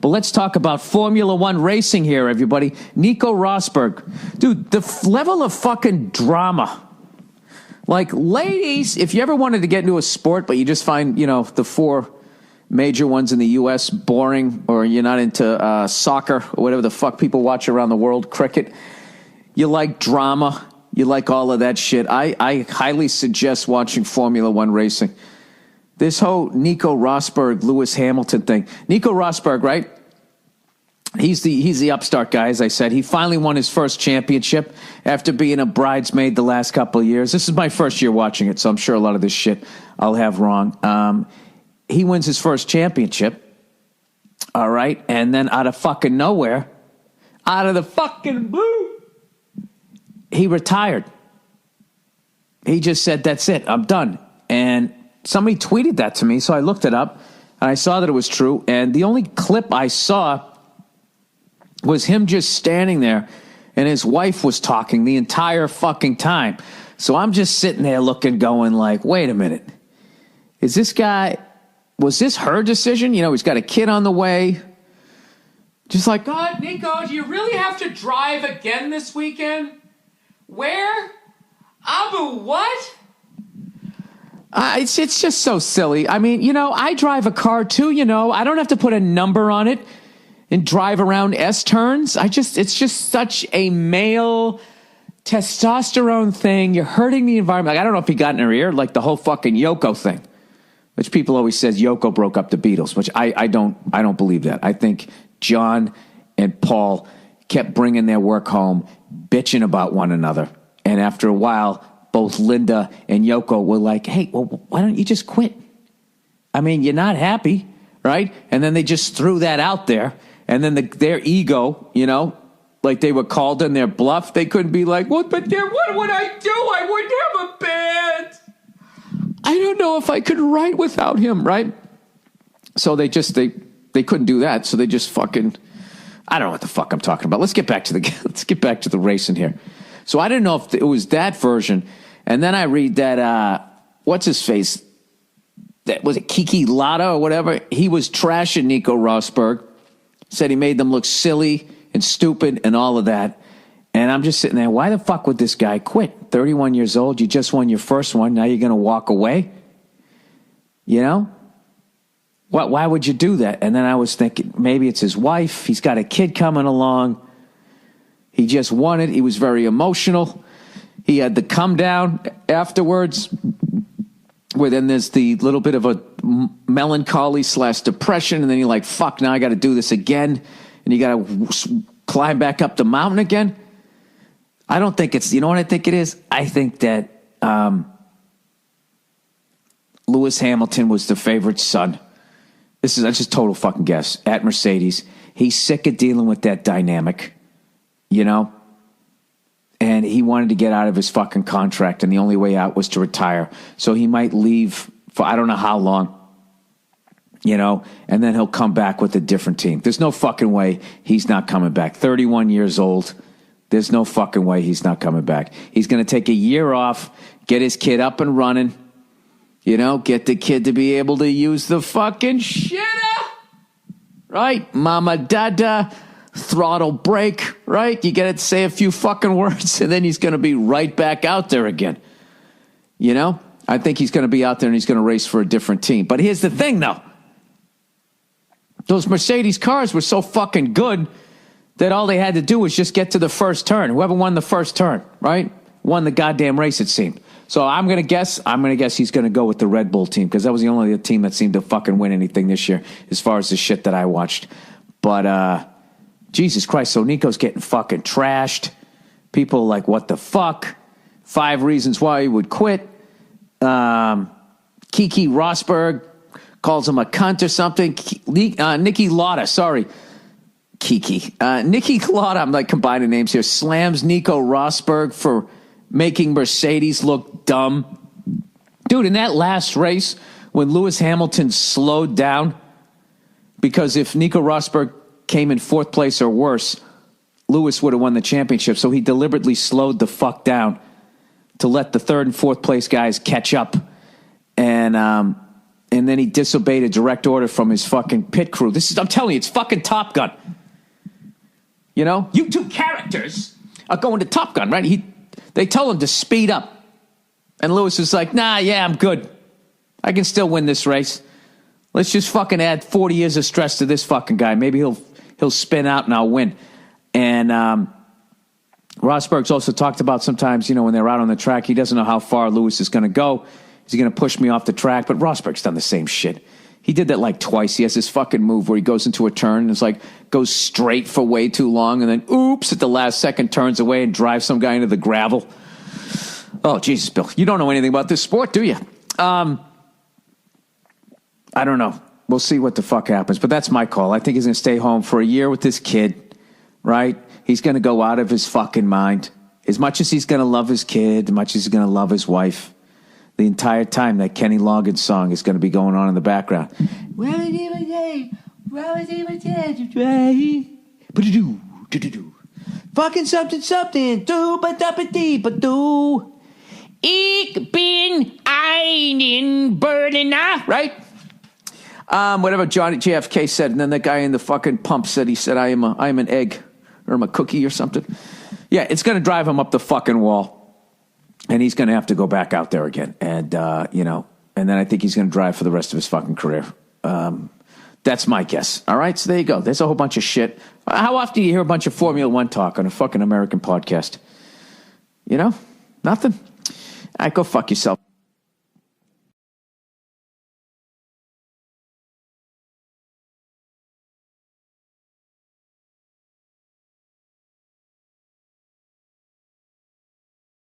But let's talk about Formula One racing here, everybody. Nico Rosberg. Dude, the level of fucking drama. Like, ladies, if you ever wanted to get into a sport, but you just find, the 4 major ones in the U.S. boring, or you're not into soccer or whatever the fuck people watch around the world, cricket, you like drama, you like all of that shit, I highly suggest watching Formula One racing. This whole Nico Rosberg, Lewis Hamilton thing. Nico Rosberg, right? He's the upstart guy, as I said. He finally won his first championship after being a bridesmaid the last couple of years. This is my first year watching it, so I'm sure a lot of this shit I'll have wrong. He wins his first championship, all right? And then out of fucking nowhere, out of the fucking blue, he retired. He just said, that's it, I'm done. And somebody tweeted that to me, so I looked it up, and I saw that it was true. And the only clip I saw was him just standing there, and his wife was talking the entire fucking time. So I'm just sitting there looking, going like, wait a minute. Is this guy, was this her decision? He's got a kid on the way. Just like, God, Nico, do you really have to drive again this weekend? Where? Abu, what? It's just so silly. I mean, I drive a car too, I don't have to put a number on it and drive around S-turns. It's just such a male testosterone thing. You're hurting the environment. Like, I don't know if he got in her ear, like the whole fucking Yoko thing, which people always says Yoko broke up the Beatles, which I don't believe that. I think John and Paul kept bringing their work home, bitching about one another. And after a while, both Linda and Yoko were like, hey, well, why don't you just quit? I mean, you're not happy, right? And then they just threw that out there. And then their ego, like they were called in their bluff. They couldn't be like, well, but then what would I do? I wouldn't have a band. I don't know if I could write without him, right? So they couldn't do that. So they just fucking, I don't know what the fuck I'm talking about. Let's get back to the racing here. So I didn't know if it was that version. And then I read that, what's his face? That was it, Kiki Lada or whatever? He was trashing Nico Rosberg. Said he made them look silly and stupid and all of that. And I'm just sitting there, why the fuck would this guy quit? 31 years old, you just won your first one, now you're going to walk away? Why would you do that? And then I was thinking, maybe it's his wife. He's got a kid coming along. He just won it. He was very emotional. He had the come down afterwards, where then there's the little bit of a melancholy / depression, and then you're like, fuck, now I got to do this again, and you got to climb back up the mountain again. I don't think it's, you know what I think it is? I think that Lewis Hamilton was the favorite son. That's just total fucking guess. At Mercedes, he's sick of dealing with that dynamic, and he wanted to get out of his fucking contract, and the only way out was to retire. So he might leave for I don't know how long, and then he'll come back with a different team. There's no fucking way he's not coming back. 31 years old. There's no fucking way he's not coming back. He's going to take a year off, get his kid up and running, get the kid to be able to use the fucking shitter, right? Mama, dada, throttle brake, right? You got to say a few fucking words, and then he's going to be right back out there again. I think he's going to be out there and he's going to race for a different team. But here's the thing, though. Those Mercedes cars were so fucking good that all they had to do was just get to the first turn. Whoever won the first turn, right, won the goddamn race, it seemed. So I'm going to guess he's going to go with the Red Bull team, because that was the only team that seemed to fucking win anything this year as far as the shit that I watched. But, Jesus Christ, so Nico's getting fucking trashed. People are like, what the fuck? 5 reasons why he would quit. Kiki Rosberg calls him a cunt or something. Nikki Lauda, sorry. Kiki. Nikki Lauda, I'm like combining names here, slams Nico Rosberg for making Mercedes look dumb. Dude, in that last race, when Lewis Hamilton slowed down, because if Nico Rosberg came in 4th place or worse, Lewis would have won the championship. So he deliberately slowed the fuck down to let the 3rd and 4th place guys catch up. And and then he disobeyed a direct order from his fucking pit crew. I'm telling you, it's fucking Top Gun. You know, you two characters are going to Top Gun, right? They tell him to speed up. And Lewis is like, nah, yeah, I'm good. I can still win this race. Let's just fucking add 40 years of stress to this fucking guy. Maybe he'll spin out and I'll win. And Rosberg's also talked about sometimes, you know, when they're out on the track, he doesn't know how far Lewis is going to go. Is he going to push me off the track? But Rosberg's done the same shit. He did that like twice. He has this fucking move where he goes into a turn and it's like goes straight for way too long and then oops at the last second turns away and drives some guy into the gravel. Oh, Jesus, Bill. You don't know anything about this sport, do you? I don't know. We'll see what the fuck happens. But that's my call. I think he's going to stay home for a year with this kid, right? He's going to go out of his fucking mind. As much as he's going to love his kid, as much as he's going to love his wife, the entire time that Kenny Loggins song is going to be going on in the background. Fucking something, do. Ich bin einen Berliner, right? Whatever Johnny JFK said, and then the guy in the fucking pump said, he said, I am an egg, or I'm a cookie or something. Yeah, it's going to drive him up the fucking wall. And he's going to have to go back out there again. And, you know, and then I think he's going to drive for the rest of his fucking career. That's my guess. All right, so there you go. There's a whole bunch of shit. How often do you hear a bunch of Formula One talk on a fucking American podcast? You know, nothing. All right, go fuck yourself.